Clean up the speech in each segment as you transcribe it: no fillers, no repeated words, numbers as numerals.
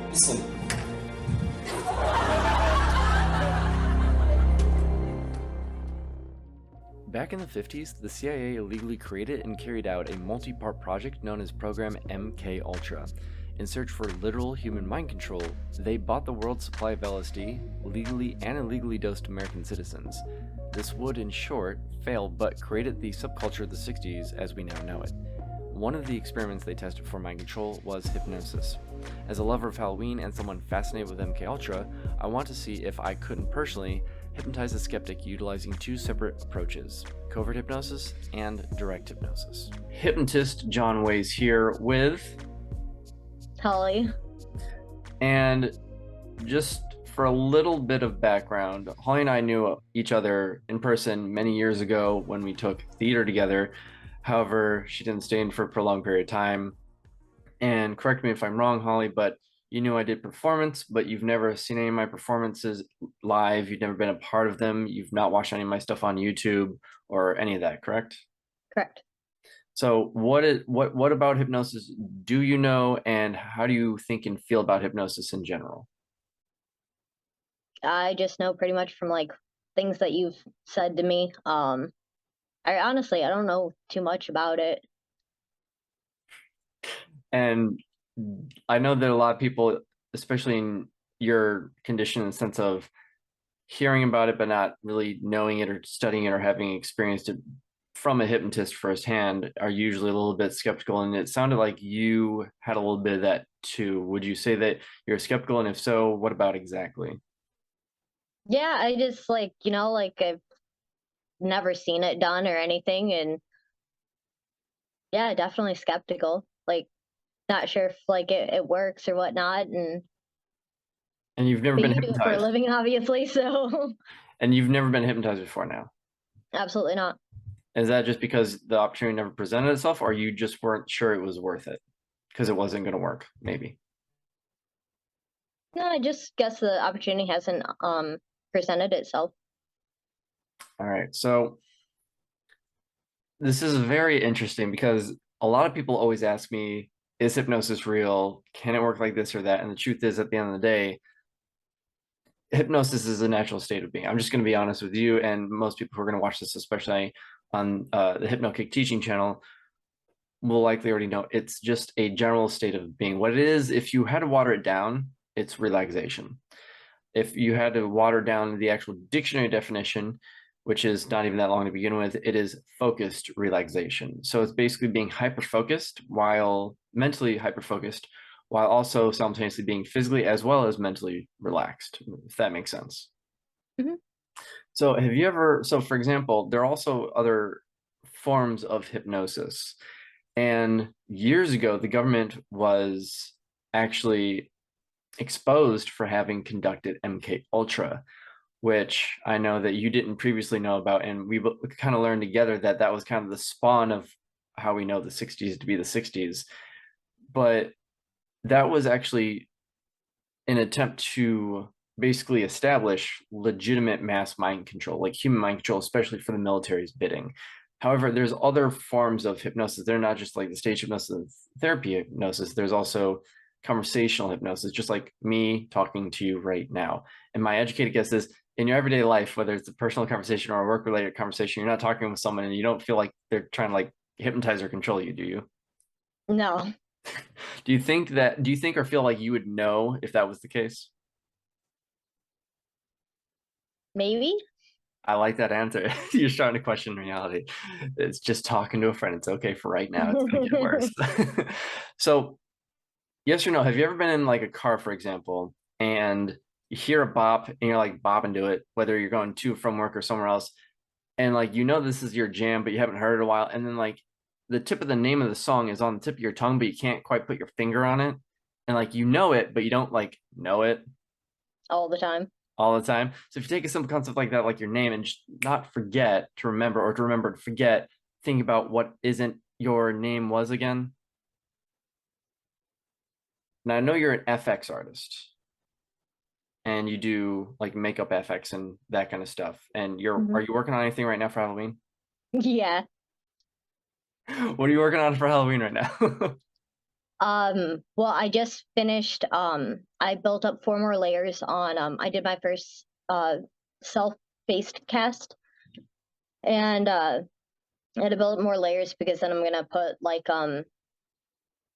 Listen. Back in the 50s, the CIA illegally created and carried out a multi-part project known as Program MK-Ultra. In search for literal human mind control, they bought the world's supply of LSD, legally and illegally dosed American citizens. This would, in short, fail but created the subculture of the 60s as we now know it. One of the experiments they tested for mind control was hypnosis. As a lover of Halloween and someone fascinated with MK-Ultra, I want to see if I couldn't personally hypnotize a skeptic utilizing two separate approaches, covert hypnosis and direct hypnosis. Hypnotist Jon Weiss here with Holly. And just for a little bit of background, Holly and I knew each other in person many years ago when we took theater together. However, she didn't stay in for a prolonged period of time. And correct me if I'm wrong, Holly, but you knew I did performance, but you've never seen any of my performances live. You've never been a part of them. You've not watched any of my stuff on YouTube or any of that, correct? Correct. So what about hypnosis do you know, and how do you think and feel about hypnosis in general? I just know pretty much from like things that you've said to me. I honestly, I don't know too much about it. And I know that a lot of people, especially in your condition, in the sense of hearing about it but not really knowing it or studying it or having experienced it from a hypnotist firsthand, are usually a little bit skeptical. And it sounded like you had a little bit of that too. Would you say that you're skeptical? And if so, what about exactly? Yeah, I just like, I've never seen it done or anything. And yeah, definitely skeptical. Like, not sure if like it works or whatnot. And you've never been you do it for a hypnotized. living, obviously. So And you've never been hypnotized before now? absolutely not. Is that just because the opportunity never presented itself, or you just weren't sure it was worth it because it wasn't going to work, maybe? No, I just guess the opportunity hasn't presented itself. All right. So this is very interesting because a lot of people always ask me, is hypnosis real? Can it work like this or that? And the truth is, at the end of the day, hypnosis is a natural state of being. I'm just going to be honest with you, and most people who are going to watch this, especially on the Hypnotic teaching channel, will likely already know it's just a general state of being. What it is, if you had to water it down, it's relaxation. If you had to water down the actual dictionary definition, which is not even that long to begin with, it is focused relaxation. So it's basically being hyper-focused while mentally hyper-focused, while also simultaneously being physically as well as mentally relaxed, if that makes sense. Mm-hmm. So have you ever, so for example, there are also other forms of hypnosis. And years ago, the government was actually exposed for having conducted MK-Ultra, which I know that you didn't previously know about. And we kind of learned together that that was kind of the spawn of how we know the 60s to be the 60s. But that was actually an attempt to basically establish legitimate mass mind control, like human mind control, especially for the military's bidding. However, there's other forms of hypnosis. They're not just like the stage hypnosis and therapy hypnosis. There's also conversational hypnosis, just like me talking to you right now. And my educated guess is, in your everyday life, whether it's a personal conversation or a work-related conversation, you're not talking with someone and you don't feel like they're trying to like hypnotize or control you, do you? No. Do you think or feel like you would know if that was the case? Maybe. I like that answer. You're starting to question reality. It's just talking to a friend. It's okay for right now. It's gonna get worse. So, yes or no, have you ever been in like a car, for example, and you hear a bop and you're like bopping to it, whether you're going to from work or somewhere else, and like you know this is your jam, but you haven't heard it in a while, and then like the tip of the name of the song is on the tip of your tongue, but you can't quite put your finger on it, and like you know it, but you don't like know it All the time. all the time. So if you take a simple concept like that, like your name, and just not forget to remember, or to remember to forget, think about what isn't your name was again. Now I know you're an FX artist and you do like makeup FX and that kind of stuff. And are you working on anything right now for Halloween? Yeah. What are you working on for Halloween right now? Well, I just finished, I built up 4 more layers on, I did my first, self-based cast, and, I had to build more layers because then I'm gonna put, like,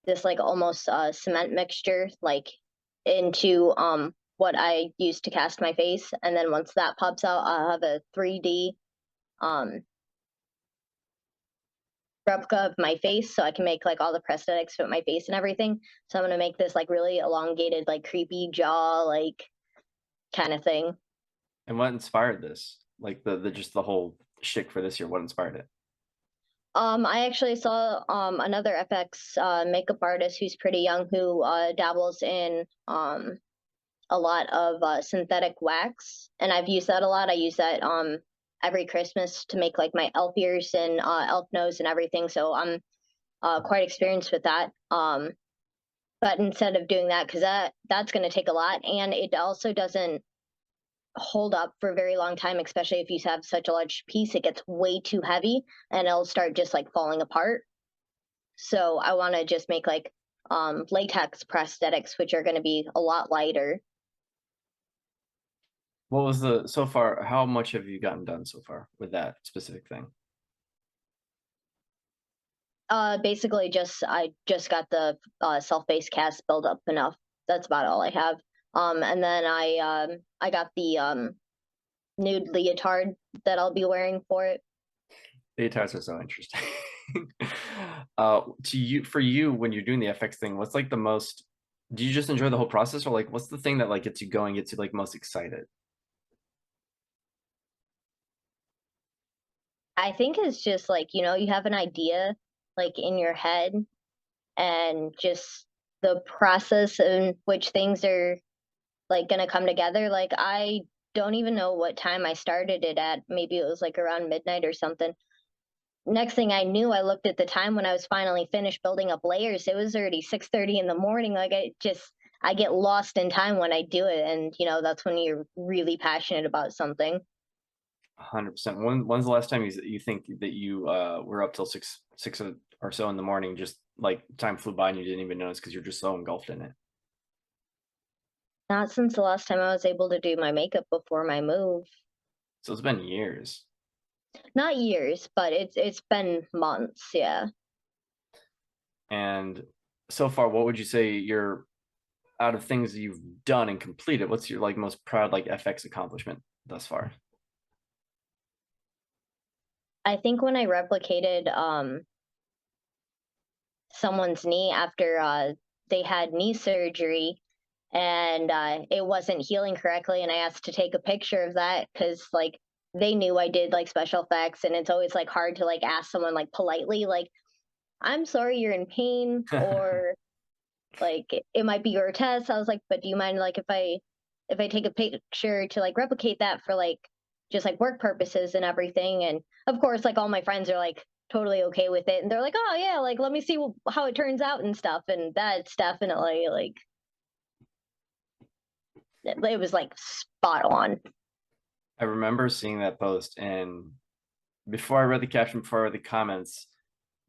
this, like, almost, cement mixture, like, into, what I use to cast my face, and then once that pops out, I'll have a 3D, um, replica of my face, so I can make, like, all the prosthetics fit my face and everything. So I'm gonna make this, like, really elongated, like, creepy jaw, like, kinda thing. And what inspired this? Like the just the whole shtick for this year, what inspired it? I actually saw, another FX, makeup artist who's pretty young who, dabbles in, a lot of, synthetic wax, and I've used that a lot. I use that, every Christmas to make, like, my elf ears and, elf nose and everything, so I'm, quite experienced with that. But instead of doing that, because that's going to take a lot, and it also doesn't hold up for a very long time, especially if you have such a large piece. It gets way too heavy, and it'll start just like falling apart. So I want to just make like latex prosthetics, which are going to be a lot lighter. What was the so far, how much have you gotten done so far with that specific thing? Basically, just I just got the self-based cast built up enough. That's about all I have. And then I got the nude leotard that I'll be wearing for it. The attacks are so interesting. To you, for you, when you're doing the FX thing, what's like the most, do you just enjoy the whole process, or like what's the thing that like gets you going, gets you like most excited? I think it's just like, you have an idea like in your head, and just the process in which things are like going to come together. Like I don't even know what time I started it at. Maybe it was like around midnight or something. Next thing I knew, I looked at the time when I was finally finished building up layers. It was already 6:30 in the morning. Like I get lost in time when I do it, and that's when you're really passionate about something. 100%. When's the last time you think that you were up till six or so in the morning, just like time flew by and you didn't even notice because you're just so engulfed in it? Not since the last time I was able to do my makeup before my move. So it's been years. Not years, but it's been months, yeah. And so far, what would you say you're, out of things you've done and completed, what's your like most proud like FX accomplishment thus far? I think when I replicated someone's knee after they had knee surgery, and it wasn't healing correctly, and I asked to take a picture of that because like they knew I did like special effects, and it's always like hard to like ask someone like politely like, I'm sorry you're in pain, or like it might be your test. I was like, but do you mind like if I take a picture to like replicate that for like just like work purposes and everything? And of course, like all my friends are like totally okay with it, and they're like, oh yeah, like let me see how it turns out and stuff. And that's definitely like it was like spot on. I remember seeing that post, and before I read the caption, before I read the comments,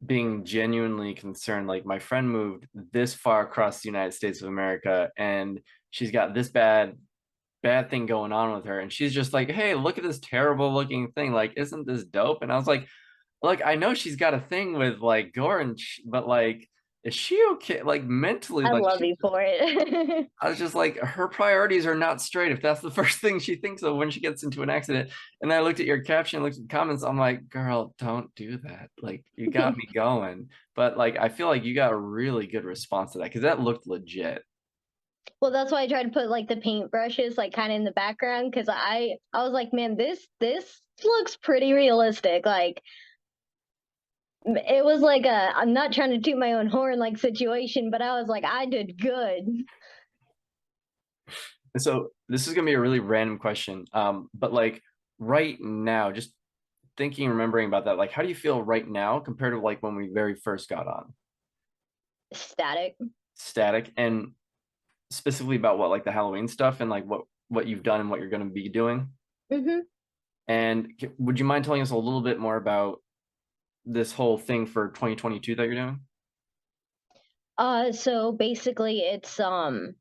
being genuinely concerned. Like, my friend moved this far across the United States of America, and she's got this bad thing going on with her, and she's just like, hey, look at this terrible looking thing, like, isn't this dope? And I was like, I know she's got a thing with like gore, and but like, is she okay, like mentally? I Like, love she, you for it. I was just like, her priorities are not straight if that's the first thing she thinks of when she gets into an accident. And then I looked at your caption, looked at the comments, I'm like, girl, don't do that. Like, you got me going. But like, I feel like you got a really good response to that because that looked legit. Well, that's why I tried to put like the paint brushes like kind of in the background, because I was like, man, this looks pretty realistic. Like it was like a I'm not trying to toot my own horn like situation, but I was like, I did good. And so this is gonna be a really random question. But like right now, just thinking, remembering about that, like how do you feel right now compared to like when we very first got on Static. Static, and specifically about what, like the Halloween stuff and like what you've done and what you're going to be doing? Hmm. And would you mind telling us a little bit more about this whole thing for 2022 that you're doing? So basically it's the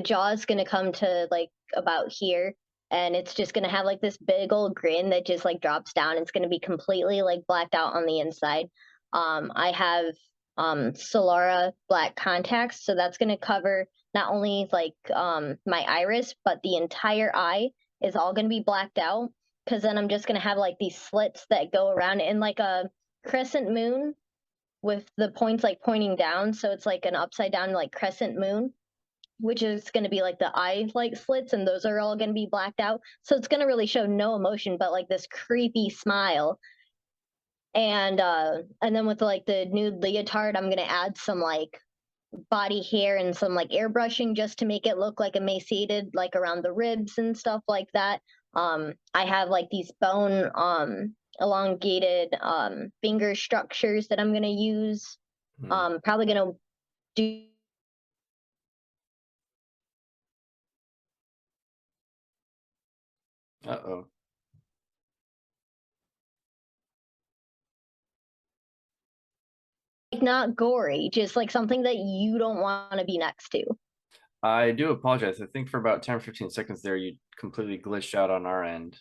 jaw is gonna come to like about here, and it's just gonna have like this big old grin that just like drops down. It's gonna be completely like blacked out on the inside. I have Solara black contacts, so that's gonna cover not only like my iris, but the entire eye is all gonna be blacked out. Because then I'm just gonna have like these slits that go around in like a crescent moon with the points like pointing down, so it's like an upside down like crescent moon, which is going to be like the eye like slits, and those are all going to be blacked out, so it's going to really show no emotion but like this creepy smile. And then with like the nude leotard, I'm going to add some like body hair and some like airbrushing just to make it look like emaciated, like around the ribs and stuff like that. I have like these bone elongated finger structures that I'm going to use. Hmm. Probably going to do Uh-oh. like not gory, just like something that you don't want to be next to. I do apologize. I think for about 10 or 15 seconds there, you completely glitched out on our end.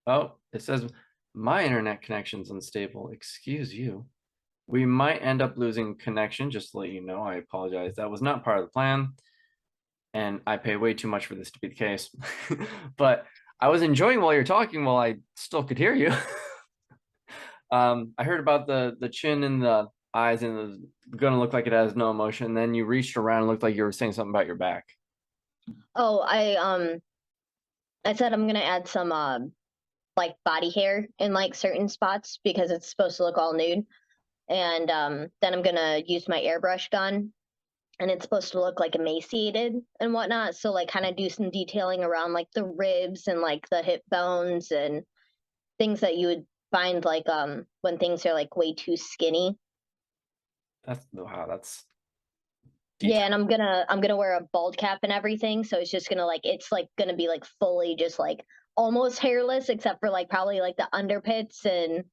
Oh, it says my internet connection's unstable. Excuse you. We might end up losing connection, just to let you know. I apologize. That was not part of the plan, and I pay way too much for this to be the case. But I was enjoying while you're talking while I still could hear you. I heard about the chin and the eyes, and it was gonna look like it has no emotion. Then you reached around and looked like you were saying something about your back. Oh, I said I'm gonna add some like body hair in like certain spots because it's supposed to look all nude. And then I'm gonna use my airbrush gun, and it's supposed to look like emaciated and whatnot. So like kind of do some detailing around like the ribs and like the hip bones and things that you would find like when things are like way too skinny. That's wow, that's Yeah, and detailed. I'm gonna wear a bald cap and everything, so it's just gonna like it's like gonna be like fully just like almost hairless except for like probably like the underpits. And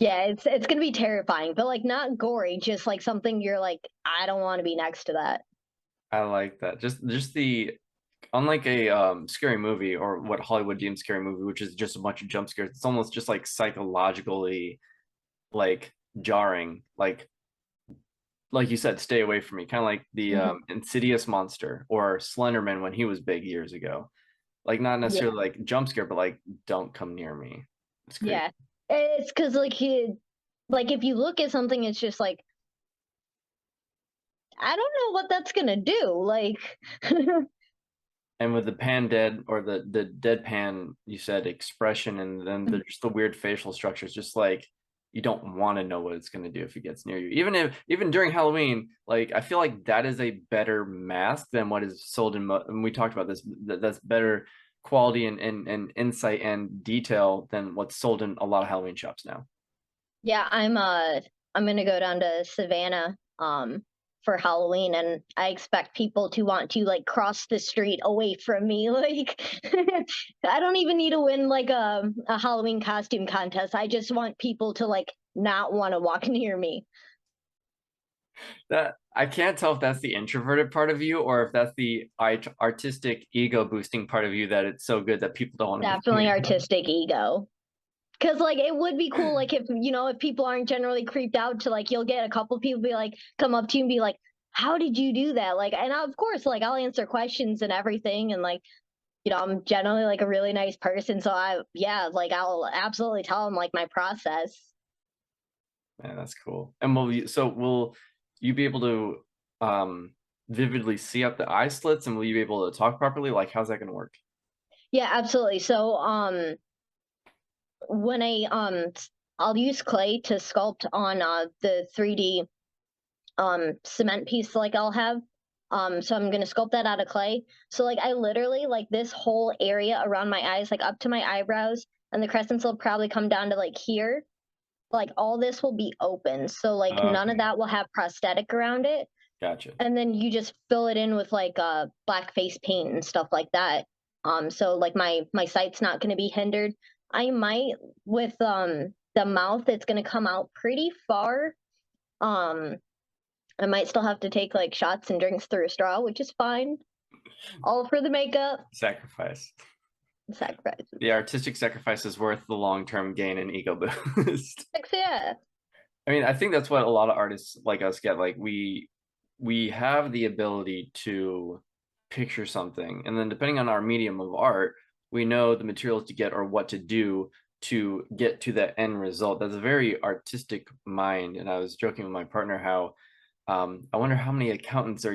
yeah, it's gonna be terrifying, but like not gory, just like something you're like, I don't want to be next to that. I like that. Just the unlike a scary movie or what Hollywood deems scary movie, which is just a bunch of jump scares. It's almost just like psychologically like jarring. Like you said, stay away from me. Kind of like the Mhm. Insidious monster or Slenderman when he was big years ago. Like not Yeah, necessarily like jump scare, but like don't come near me. It's crazy. yeah. It's because like like if you look at something, it's just like I don't know what that's gonna do. Like, And with the pan dead or the deadpan, you said expression, and then just the weird facial structures, just like you don't want to know what it's going to do if it gets near you. Even during Halloween, like I feel like that is a better mask than what is sold and we talked about this. That's better quality and insight and detail than what's sold in a lot of Halloween shops now. yeah, I'm gonna go down to Savannah for Halloween, and I expect people to want to like cross the street away from me. Like I don't even need to win like a Halloween costume contest. I just want people to like not want to walk near me. That I can't tell if that's the introverted part of you or if that's the artistic ego boosting part of you that it's so good that people don't want to be Definitely near you. artistic ego. Cause like it would be cool, like if if people aren't generally creeped out to like you'll get a couple people be like come up to you and be like, how did you do that? Like, and of course, like I'll answer questions and everything, and like I'm generally like a really nice person, so yeah, like I'll absolutely tell them like my process. Man, that's cool. And will you be able to vividly see up the eye slits, and will you be able to talk properly? Like how's that gonna work? Yeah, absolutely. So when I'll use clay to sculpt on the 3D cement piece like I'll have. So I'm gonna sculpt that out of clay. So like I literally like this whole area around my eyes, like up to my eyebrows, and the crescents will probably come down to like here. Like all this will be open. So like none of Okay, that will have prosthetic around it. gotcha. And then you just fill it in with like black face paint and stuff like that. So like my sight's not gonna be hindered. I might with the mouth, it's gonna come out pretty far. Um, I might still have to take like shots and drinks through a straw, which is fine. All for the makeup Sacrifice. sacrifices. The artistic sacrifice is worth the long-term gain and ego boost. Yeah. I mean, I think that's what a lot of artists like us get. Like we have the ability to picture something, and then depending on our medium of art, we know the materials to get or what to do to get to that end result. That's a very artistic mind. And I was joking with my partner how I wonder how many accountants or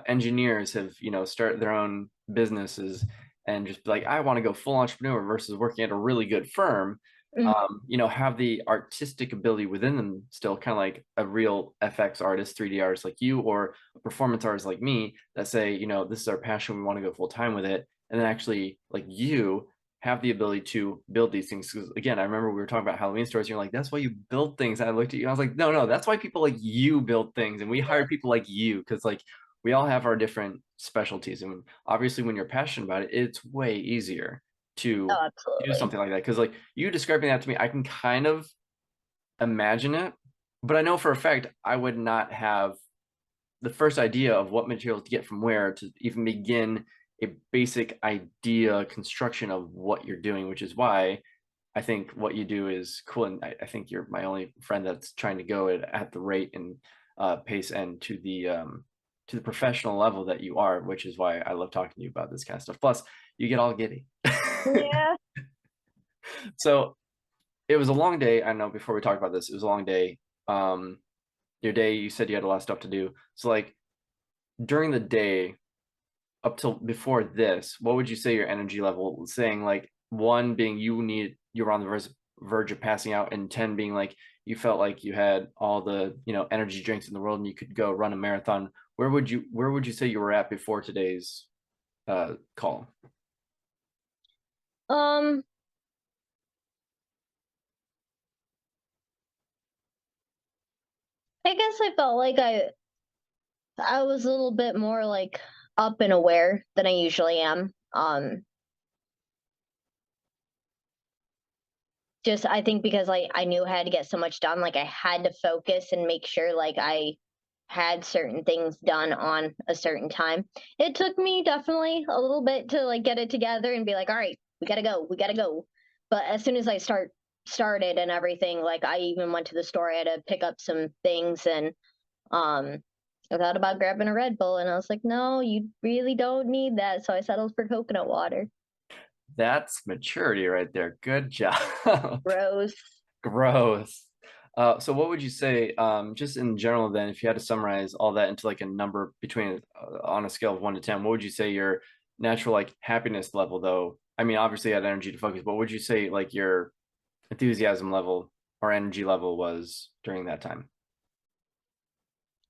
engineers have started their own businesses and just be like, I want to go full entrepreneur versus working at a really good firm. Mhm. Have the artistic ability within them still, kind of like a real FX artist, 3D artist like you, or a performance artist like me that say, this is our passion, we want to go full time with it. And then actually, like you, have the ability to build these things. Because again, I remember we were talking about Halloween stores. And you're like, that's why you build things. And I looked at you. I was like, no, that's why people like you build things, and we hire people like you because like we all have our different specialties. And obviously, when you're passionate about it, it's way easier Oh, to do absolutely. something like that. Because like you describing that to me, I can kind of imagine it, but I know for a fact I would not have the first idea of what materials to get from where to even begin a basic idea construction of what you're doing, which is why I think what you do is cool. And I think you're my only friend that's trying to go at the rate and pace and to the professional level that you are, which is why I love talking to you about this kind of stuff. Plus, you get all giddy. Yeah. So it was a long day. I know before we talk about this, it was a long day. Your day, you said you had a lot of stuff to do. So like during the day, up till before this, what would you say your energy level, saying like one being you were on the verge of passing out, and 10 being like you felt like you had all the energy drinks in the world and you could go run a marathon? Where would you say you were at before today's call? Um, I guess I felt like I was a little bit more like up and aware than I usually am. Just I think because like I knew I had to get so much done, like I had to focus and make sure like I had certain things done on a certain time. It took me definitely a little bit to like get it together and be like, all right, we gotta go. But as soon as I started and everything, like I even went to the store, I had to pick up some things and um I thought about grabbing a Red Bull and I was like, no, you really don't need that. So I settled for coconut water. That's maturity right there. Good job. Rose. Gross. So what would you say, just in general, then, if you had to summarize all that into like a number between on a scale of 1 to 10, what would you say your natural like happiness level, though? I mean, obviously you had energy to focus, but what would you say like your enthusiasm level or energy level was during that time?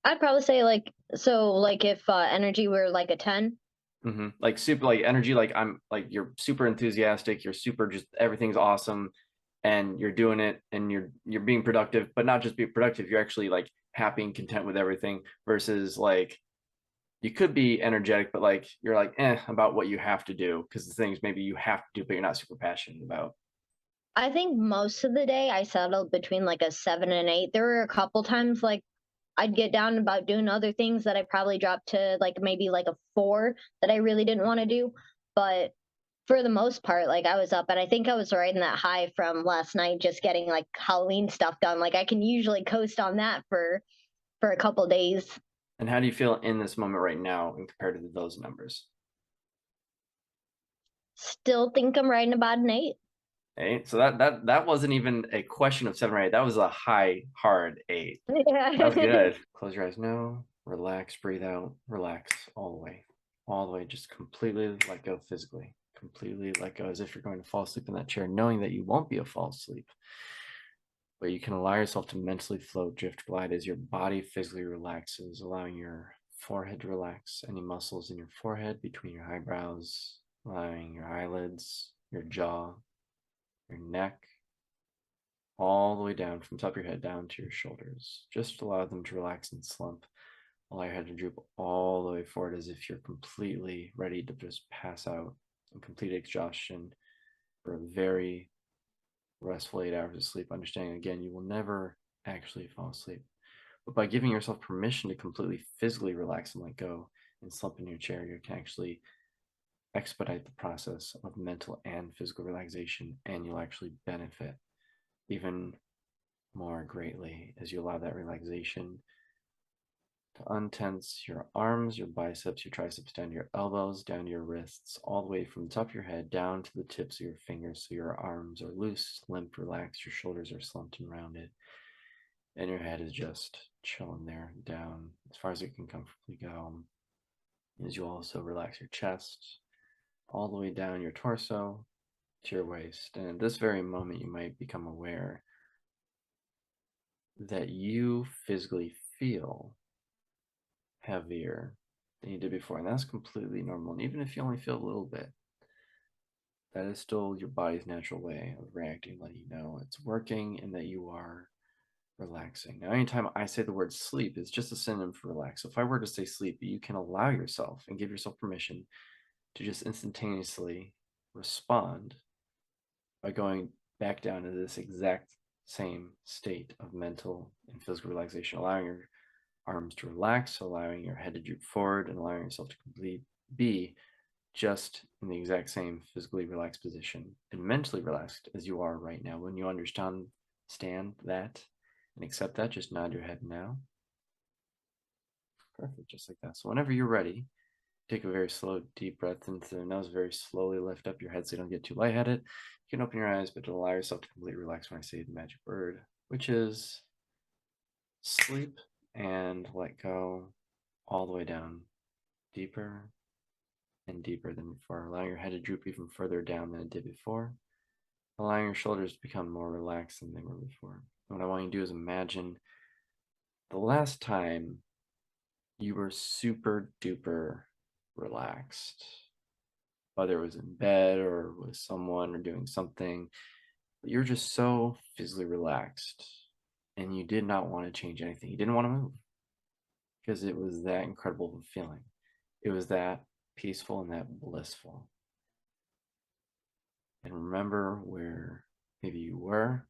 I'd probably say like so like if energy were like a 10. Like super like energy, like I'm like you're super enthusiastic, you're super just everything's awesome, and you're doing it, and you're being productive, but not just being productive, you're actually like happy and content with everything. Versus like you could be energetic, but like you're like about what you have to do because the things maybe you have to do, but you're not super passionate about. I think most of the day I settled between like a 7 and 8. There were a couple times like I'd get down about doing other things that I probably dropped to like maybe like a 4 that I really didn't want to do. But for the most part, like I was up and I think I was riding that high from last night just getting like Halloween stuff done. Like I can usually coast on that for a couple days. And how do you feel in this moment right now in compared to those numbers? Still think I'm riding about an 8. Eight. So that wasn't even a question of 7 or 8. That was a high hard 8. That was Yeah. good. Close your eyes. No. Relax. Breathe out. Relax all the way. All the way. Just completely let go physically. Completely let go as if you're going to fall asleep in that chair, knowing that you won't be a fall asleep. But you can allow yourself to mentally float, drift, glide as your body physically relaxes, allowing your forehead to relax, any muscles in your forehead, between your eyebrows, allowing your eyelids, your jaw, your neck, all the way down from the top of your head down to your shoulders. Just allow them to relax and slump. Allow your head to droop all the way forward as if you're completely ready to just pass out in complete exhaustion for a very restful 8 hours of sleep, understanding again, you will never actually fall asleep. But by giving yourself permission to completely physically relax and let go and slump in your chair, you can actually expedite the process of mental and physical relaxation, and you'll actually benefit even more greatly as you allow that relaxation to untense your arms, your biceps, your triceps, down to your elbows, down to your wrists, all the way from the top of your head down to the tips of your fingers. So your arms are loose, limp, relaxed, your shoulders are slumped and rounded, and your head is just chilling there down as far as it can comfortably go. As you also relax your chest, all the way down your torso to your waist. And at this very moment, you might become aware that you physically feel heavier than you did before. And that's completely normal. And even if you only feel a little bit, that is still your body's natural way of reacting, letting you know it's working and that you are relaxing. Now, anytime I say the word sleep, it's just a synonym for relax. So if I were to say sleep, you can allow yourself and give yourself permission to just instantaneously respond by going back down to this exact same state of mental and physical relaxation, allowing your arms to relax, allowing your head to droop forward, and allowing yourself to completely be just in the exact same physically relaxed position and mentally relaxed as you are right now. When you understand that and accept that, just nod your head now. Perfect, just like that. So whenever you're ready, take a very slow, deep breath into the nose, very slowly lift up your head so you don't get too lightheaded. You can open your eyes, but allow yourself to completely relax when I say the magic word, which is sleep, and let go all the way down, deeper and deeper than before, allowing your head to droop even further down than it did before, allowing your shoulders to become more relaxed than they were before. And what I want you to do is imagine the last time you were super duper relaxed, whether it was in bed or with someone or doing something, but you're just so physically relaxed and you did not want to change anything. You didn't want to move because it was that incredible of a feeling. It was that peaceful and that blissful. And remember where maybe you were,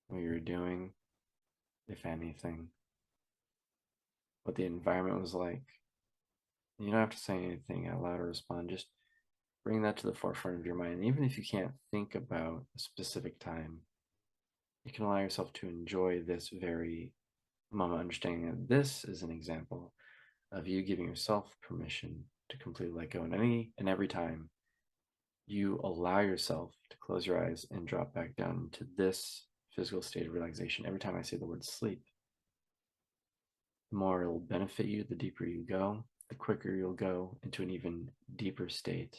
what you were doing, if anything, what the environment was like. You don't have to say anything out loud or respond. Just bring that to the forefront of your mind. And even if you can't think about a specific time, you can allow yourself to enjoy this very moment, understanding that this is an example of you giving yourself permission to completely let go. And any and every time you allow yourself to close your eyes and drop back down into this physical state of relaxation, every time I say the word sleep, the more it will benefit you, the deeper you go, the quicker you'll go into an even deeper state,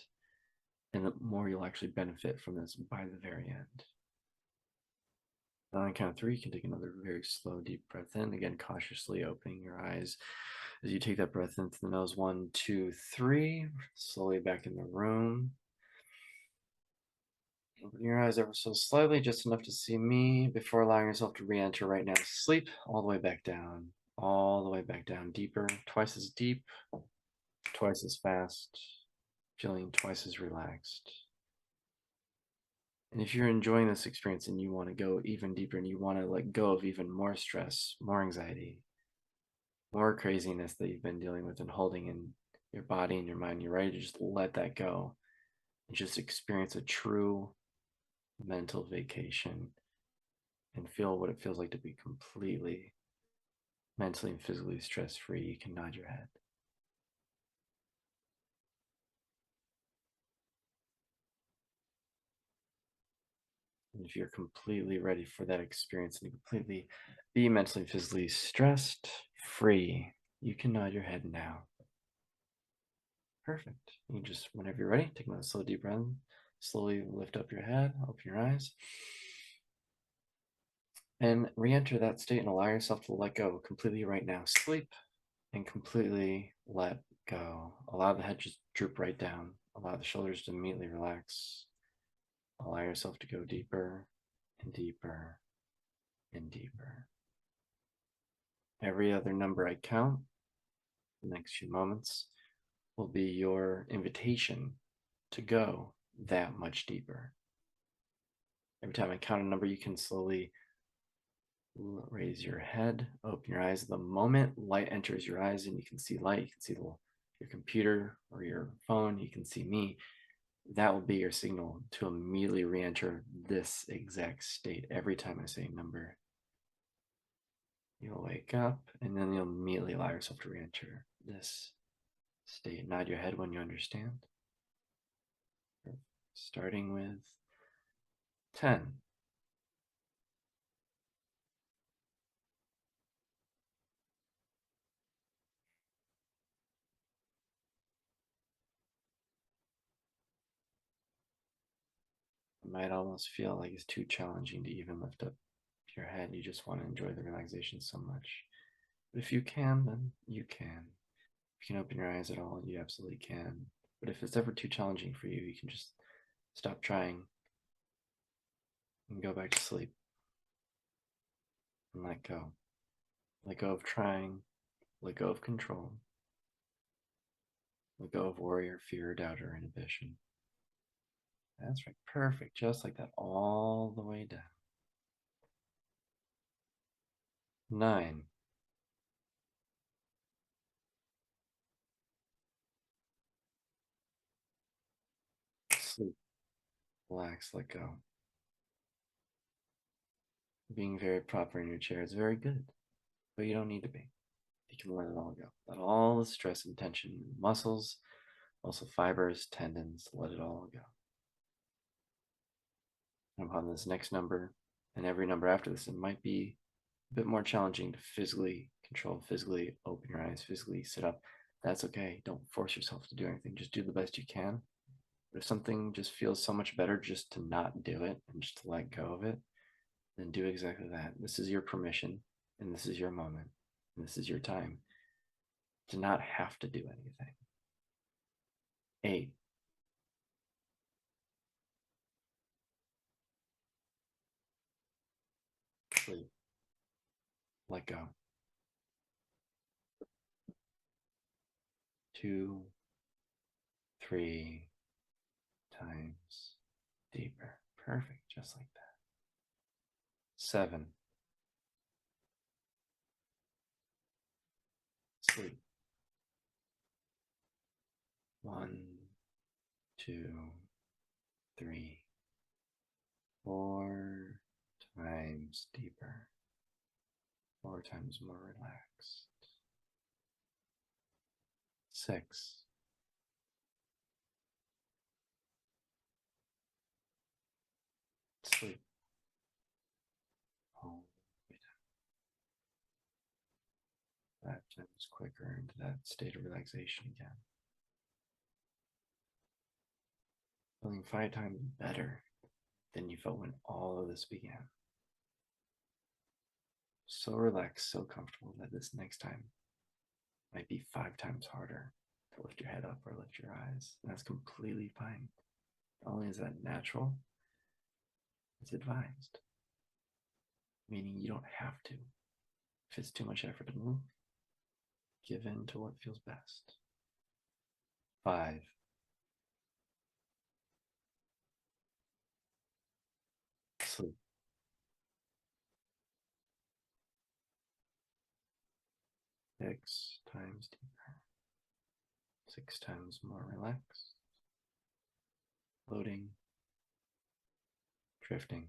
and the more you'll actually benefit from this by the very end. On the count of three, you can take another very slow, deep breath in. Again, cautiously opening your eyes as you take that breath into the nose. 1, 2, 3. Slowly back in the room. Open your eyes ever so slightly, just enough to see me before allowing yourself to re-enter right now. Sleep all the way back down, all the way back down, deeper, twice as deep, twice as fast, feeling twice as relaxed. And if you're enjoying this experience and you want to go even deeper and you want to let go of even more stress, more anxiety, more craziness that you've been dealing with and holding in your body and your mind, you're ready to just let that go and just experience a true mental vacation and feel what it feels like to be completely mentally and physically stress free, you can nod your head. And if you're completely ready for that experience and completely be mentally and physically stressed free, you can nod your head now. Perfect. You just, whenever you're ready, take another slow, deep breath. Slowly lift up your head, open your eyes, and re-enter that state and allow yourself to let go completely right now. Sleep and completely let go. Allow the head just droop right down. Allow the shoulders to immediately relax. Allow yourself to go deeper and deeper and deeper. Every other number I count, the next few moments, will be your invitation to go that much deeper. Every time I count a number, you can slowly raise your head, open your eyes. The moment light enters your eyes and you can see light, you can see your computer or your phone, you can see me. That will be your signal to immediately re-enter this exact state. Every time I say a number, you'll wake up and then you'll immediately allow yourself to re-enter this state. Nod your head when you understand. Starting with 10. It might almost feel like it's too challenging to even lift up your head. You just want to enjoy the relaxation so much. But if you can, then you can. If you can open your eyes at all, you absolutely can. But if it's ever too challenging for you, you can just stop trying and go back to sleep and let go. Let go of trying, let go of control, let go of worry or fear, doubt, or inhibition. That's right, perfect, just like that, all the way down. 9. Sleep, relax, let go. Being very proper in your chair is very good, but you don't need to be. You can let it all go. Let all the stress and tension, muscles, also fibers, tendons, let it all go. And upon this next number and every number after this, it might be a bit more challenging to physically control, physically open your eyes, physically sit up. That's okay. Don't force yourself to do anything. Just do the best you can. But if something just feels so much better just to not do it and just to let go of it, then do exactly that. This is your permission, and this is your moment, and this is your time to not have to do anything. 8. Sleep. Let go. 2, 3 times deeper. Perfect, just like that. 7. Sleep. 1, 2, 3, 4 times deeper. 4 times more relaxed. 6. Sleep. All the way down. 5 times quicker into that state of relaxation again. Feeling 5 times better than you felt when all of this began. So relaxed, so comfortable that this next time might be 5 times harder to lift your head up or lift your eyes. And that's completely fine. Not only is that natural, it's advised. Meaning you don't have to. If it's too much effort to move, give in to what feels best. 5. Sleep. 6 times deeper. 6 times more relaxed. Floating. Drifting.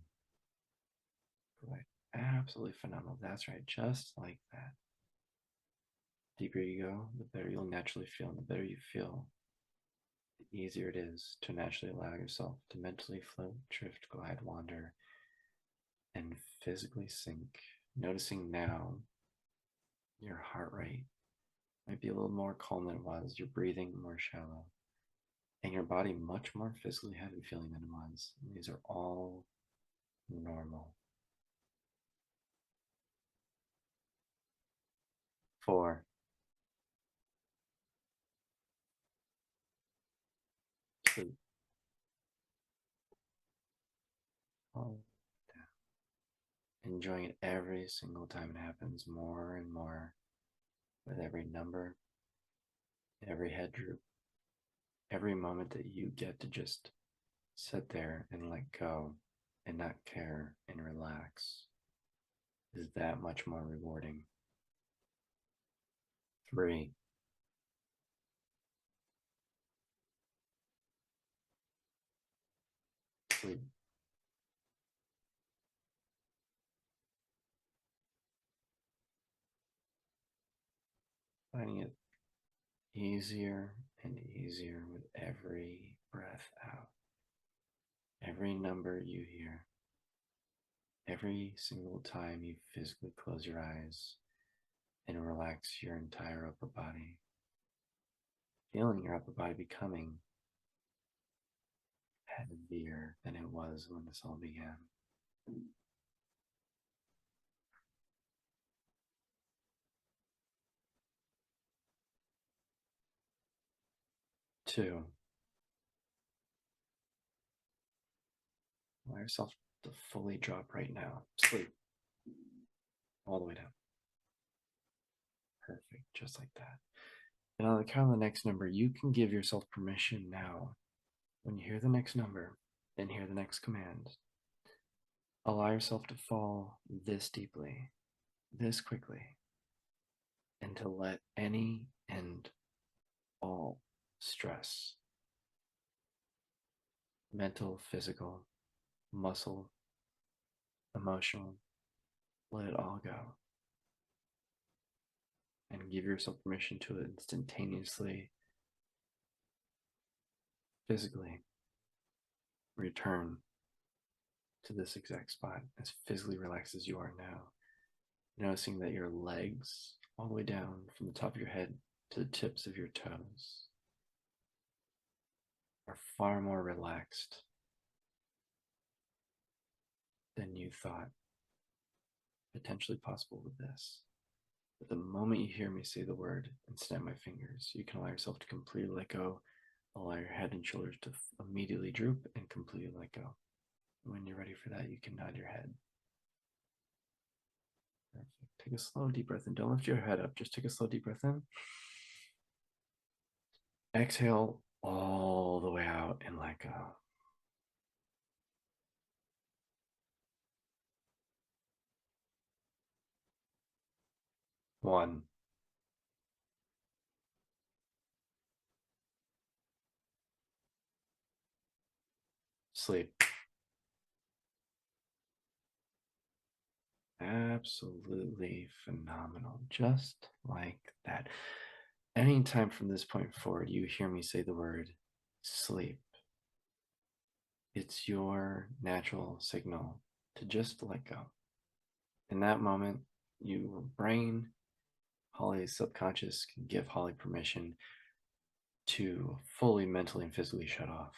Right. Absolutely phenomenal. That's right. Just like that. The deeper you go, the better you'll naturally feel. And the better you feel, the easier it is to naturally allow yourself to mentally float, drift, glide, wander, and physically sink. Noticing now your heart rate might be a little more calm than it was, your breathing more shallow, and your body much more physically heavy feeling than it was. These are all normal. 4. Sleep. All down. Enjoying it every single time it happens more and more with every number, every head droop, every moment that you get to just sit there and let go and not care and relax is that much more rewarding. 3, sleep. Finding it easier and easier with every breath out. Every number you hear, every single time you physically close your eyes and relax your entire upper body, feeling your upper body becoming heavier than it was when this all began. 2, allow yourself to fully drop right now. Sleep. All the way down. Perfect. Just like that. And on the count of the next number, you can give yourself permission now. When you hear the next number, then hear the next command. Allow yourself to fall this deeply, this quickly, and to let any and all stress, mental, physical, muscle, emotional, let it all go. And give yourself permission to instantaneously, physically return to this exact spot as physically relaxed as you are now. Noticing that your legs, all the way down from the top of your head to the tips of your toes, are far more relaxed than you thought potentially possible with this. But the moment you hear me say the word and snap my fingers, you can allow yourself to completely let go, allow your head and shoulders to immediately droop and completely let go. When you're ready for that, you can nod your head. Perfect. Take a slow deep breath in. Don't lift your head up. Just take a slow deep breath in. Exhale all the way out and let go. 1. Sleep. Absolutely phenomenal. Just like that. Anytime from this point forward, you hear me say the word sleep, it's your natural signal to just let go. In that moment, your brain, Holly's subconscious, can give Holly permission to fully mentally and physically shut off,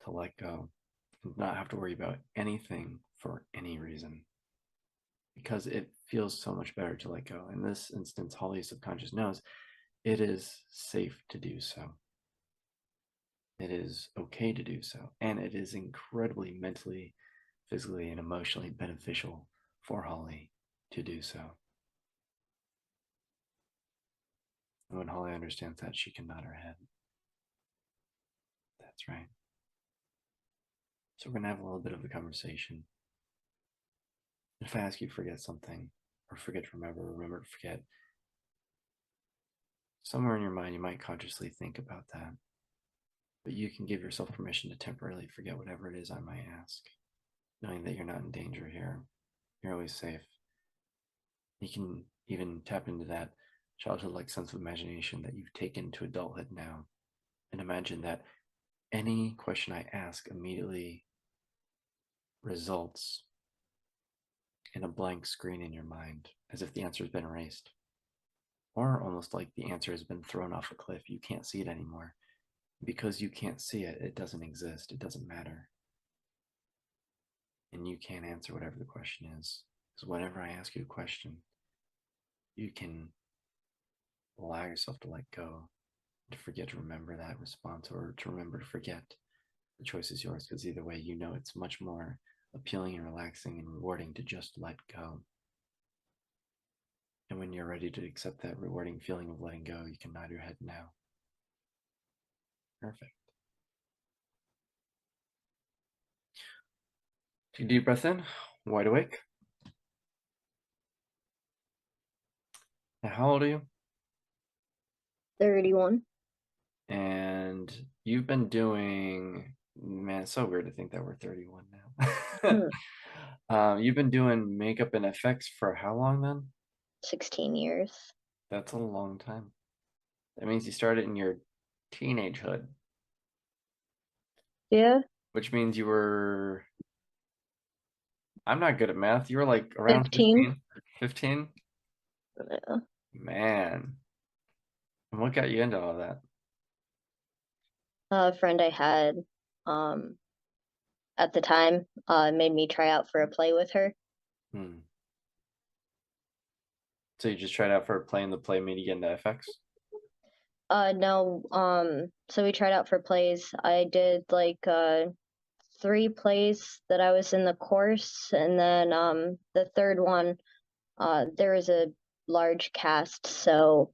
to let go, and not have to worry about anything for any reason. Because it feels so much better to let go. In this instance, Holly's subconscious knows it is safe to do so. It is okay to do so. And it is incredibly mentally, physically, and emotionally beneficial for Holly to do so. And when Holly understands that, she can nod her head. That's right. So we're going to have a little bit of a conversation. If I ask you to forget something, or forget to remember to forget, somewhere in your mind, you might consciously think about that. But you can give yourself permission to temporarily forget whatever it is I might ask, knowing that you're not in danger here. You're always safe. You can even tap into that childhood-like sense of imagination that you've taken to adulthood now, and imagine that any question I ask immediately results in a blank screen in your mind, as if the answer has been erased, or almost like the answer has been thrown off a cliff. You can't see it anymore. Because you can't see it, it doesn't exist. It doesn't matter. And you can't answer whatever the question is. Because whenever I ask you a question, you can allow yourself to let go, to forget to remember that response, or to remember to forget. The choice is yours, because either way, you know it's much more appealing and relaxing and rewarding to just let go. And when you're ready to accept that rewarding feeling of letting go, you can nod your head now. Perfect. Take a deep breath in, wide awake. Now, how old are you? 31. And you've been doing, man, it's so weird to think that we're 31 now. Hmm, You've been doing makeup and effects for how long then? 16 years. That's a long time. That means you started in your teenagehood, Yeah, which means you were, I'm not good at math. You were like around 15. 15? 15? Yeah. Man. And what got you into all that? A friend I had um, at the time made me try out for a play with her. Hmm. So you just tried out for playing the play made you get into FX? No, so we tried out for plays. I did like 3 plays that I was in the course, and then the third one, there was a large cast, so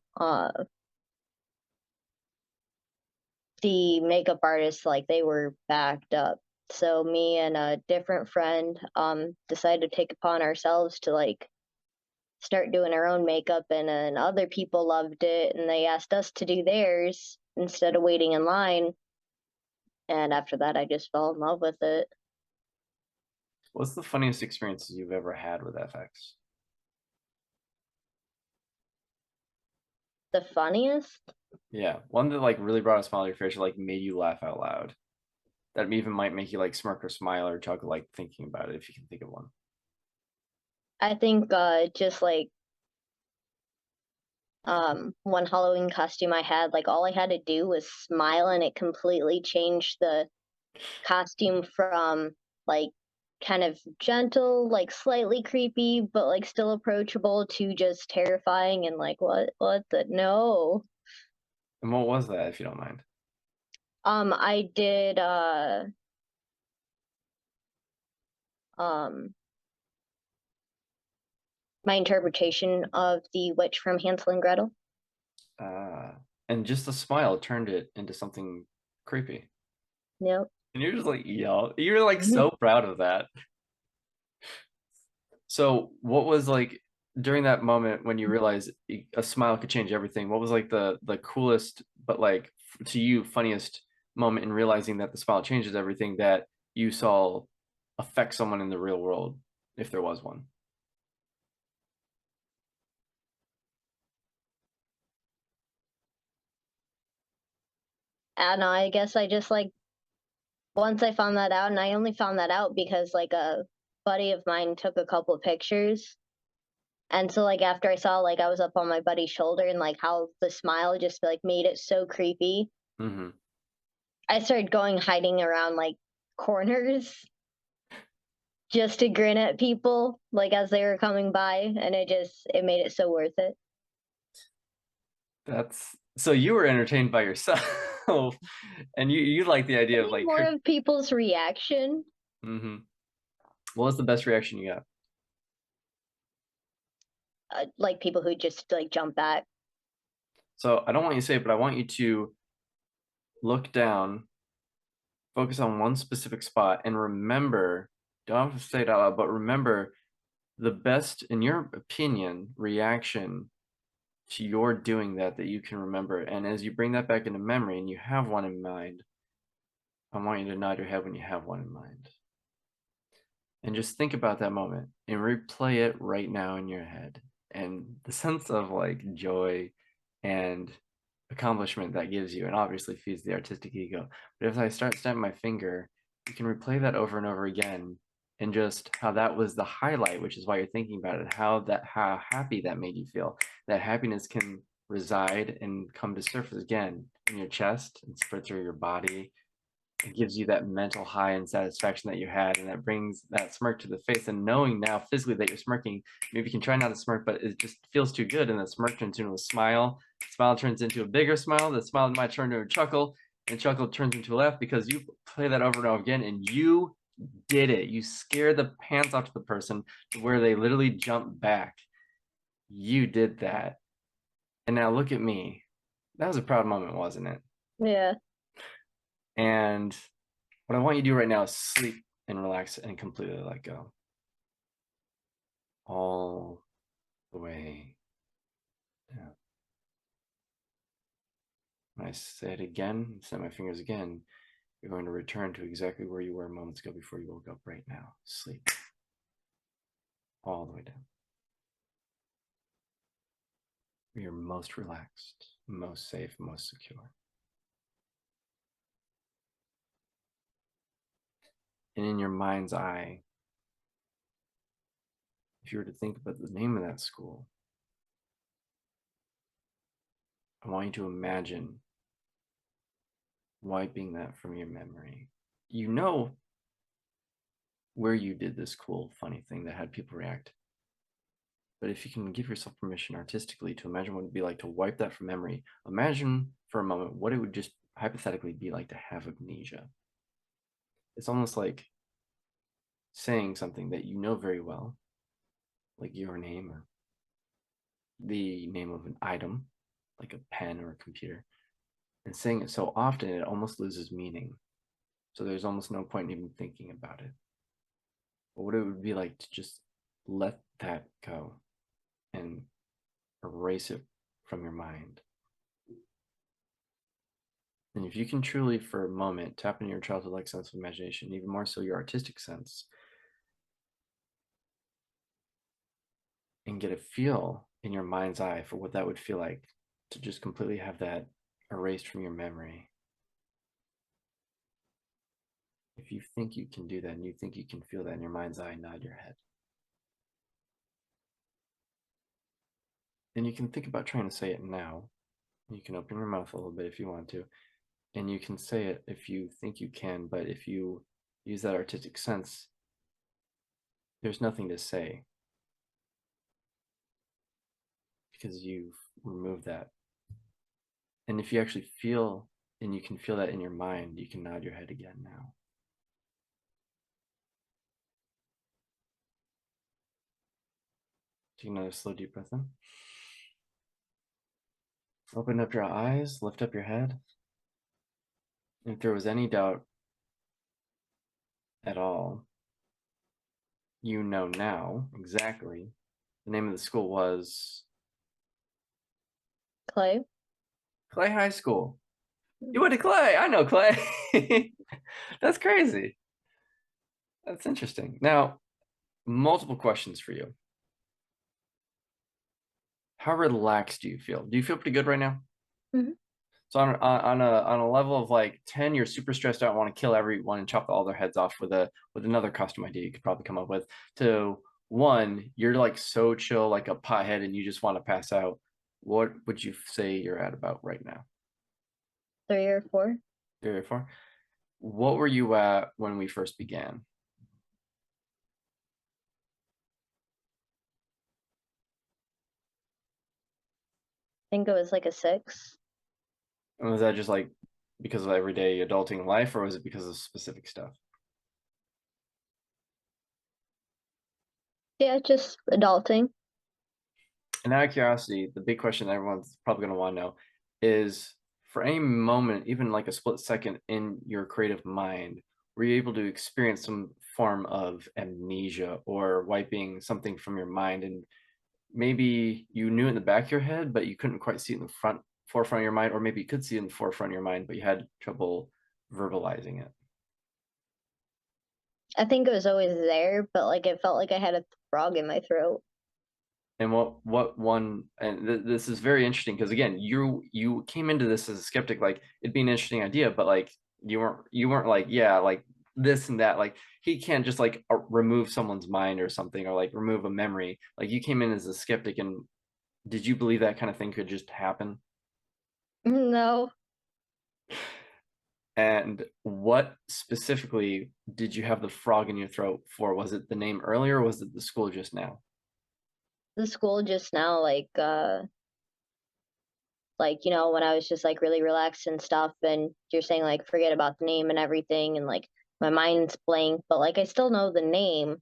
the makeup artists like they were backed up. So me and a different friend decided to take upon ourselves to like start doing our own makeup, and then other people loved it and they asked us to do theirs instead of waiting in line, and after that I just fell in love with it. What's the funniest experiences you've ever had with FX? The funniest? Yeah, one that like really brought a smile to your face or like made you laugh out loud. That even might make you like smirk or smile or chuckle like thinking about it if you can think of one. I think just like one Halloween costume I had, like all I had to do was smile and it completely changed the costume from like kind of gentle, like slightly creepy, but like still approachable to just terrifying and like what the no. And what was that, if you don't mind? I did um my interpretation of the witch from Hansel and Gretel. Uh, and just the smile turned it into something creepy. Yep. And you're just like, yo, you're like so proud of that. So, what was like during that moment when you realized a smile could change everything? What was like the coolest, but like to you funniest moment in realizing that the smile changes everything that you saw affect someone in the real world, if there was one? And I guess I just like once I found that out, and I only found that out because like a buddy of mine took a couple of pictures. And so like after I saw like I was up on my buddy's shoulder and like how the smile just like made it so creepy, Hmm. I started going hiding around like corners just to grin at people like as they were coming by, and it made it so worth it. That's so you were entertained by yourself, and you like the I idea of think like, more of people's reaction, mm-hmm. What was the best reaction you got? like people who just like jump back. So I don't want you to say it, but I want you to look down, focus on one specific spot, and remember, don't have to say it out loud, but remember the best, in your opinion, reaction to your doing that you can remember. And as you bring that back into memory and you have one in mind, I want you to nod your head when you have one in mind. And just think about that moment and replay it right now in your head. And the sense of like joy and accomplishment that gives you, and obviously feeds the artistic ego. But if I start snapping my finger, you can replay that over and over again, and just how that was the highlight, which is why you're thinking about it, how happy that made you feel. That happiness can reside and come to surface again in your chest and spread through your body. It gives you that mental high and satisfaction that you had, and that brings that smirk to the face. And knowing now physically that you're smirking, maybe you can try not to smirk, but it just feels too good, and the smirk turns into a smile. Smile turns into a bigger smile. The smile might turn into a chuckle, and chuckle turns into a laugh because you play that over and over again, and you did it. You scared the pants off to the person to where they literally jump back. You did that, and now look at me. That was a proud moment, wasn't it? Yeah. And what I want you to do right now is sleep and relax and completely let go. All the way down. When I say it again, set my fingers again, you're going to return to exactly where you were moments ago before you woke up right now. Sleep. All the way down. You're most relaxed, most safe, most secure. And in your mind's eye, if you were to think about the name of that school, I want you to imagine wiping that from your memory. You know where you did this cool, funny thing that had people react. But if you can give yourself permission artistically to imagine what it would be like to wipe that from memory, imagine for a moment what it would just hypothetically be like to have amnesia. It's almost like saying something that you know very well, like your name or the name of an item, like a pen or a computer, and saying it so often it almost loses meaning. So there's almost no point in even thinking about it. But what it would be like to just let that go and erase it from your mind. And if you can truly, for a moment, tap into your childhood-like sense of imagination, even more so your artistic sense, and get a feel in your mind's eye for what that would feel like to just completely have that erased from your memory. If you think you can do that and you think you can feel that in your mind's eye, nod your head. And you can think about trying to say it now. You can open your mouth a little bit if you want to. And you can say it if you think you can, but if you use that artistic sense, there's nothing to say because you've removed that. And if you actually feel and you can feel that in your mind, you can nod your head again now. Take another slow, deep breath in. Open up your eyes, lift up your head. And if there was any doubt at all, you know now exactly. The name of the school was Clay. Clay High School. You went to Clay. I know Clay. That's crazy. That's interesting. Now, multiple questions for you. How relaxed do you feel? Do you feel pretty good right now? Mm-hmm. So on a level of like 10, you're super stressed out, want to kill everyone and chop all their heads off with another custom idea you could probably come up with. To 1, you're like so chill, like a pothead, and you just want to pass out. What would you say you're at about right now? 3 or 4. 3 or 4? What were you at when we first began? I think it was like a 6. And was that just like because of everyday adulting life, or was it because of specific stuff? Yeah, just adulting. And out of curiosity, the big question everyone's probably going to want to know is, for any moment, even like a split second in your creative mind, were you able to experience some form of amnesia or wiping something from your mind? And maybe you knew in the back of your head, but you couldn't quite see it in the forefront of your mind, or maybe you could see it in the forefront of your mind, but you had trouble verbalizing it. I think it was always there, but like it felt like I had a frog in my throat. And what one, and this is very interesting because again, you came into this as a skeptic, like it'd be an interesting idea, but like you weren't like, yeah, like this and that, like he can't just like remove someone's mind or something, or like remove a memory. Like you came in as a skeptic, and did you believe that kind of thing could just happen? No, And what specifically did you have the frog in your throat for? Was it the name earlier, or was it the school just now? the school just now, like when I was just like really relaxed and stuff, and you're saying like forget about the name and everything, and like my mind's blank, but like I still know the name,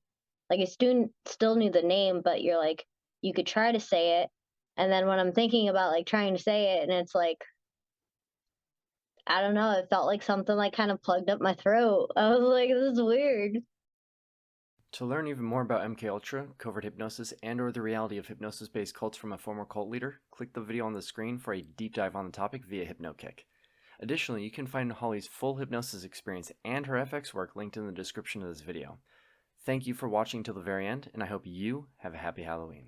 like I still knew the name, but you're like you could try to say it, and then when I'm thinking about like trying to say it, and it's like I don't know, it felt like something like kind of plugged up my throat. I was like, this is weird. To learn even more about MKUltra, covert hypnosis, and or the reality of hypnosis-based cults from a former cult leader, click the video on the screen for a deep dive on the topic via HypnoKick. Additionally, you can find Holly's full hypnosis experience and her FX work linked in the description of this video. Thank you for watching till the very end, and I hope you have a happy Halloween.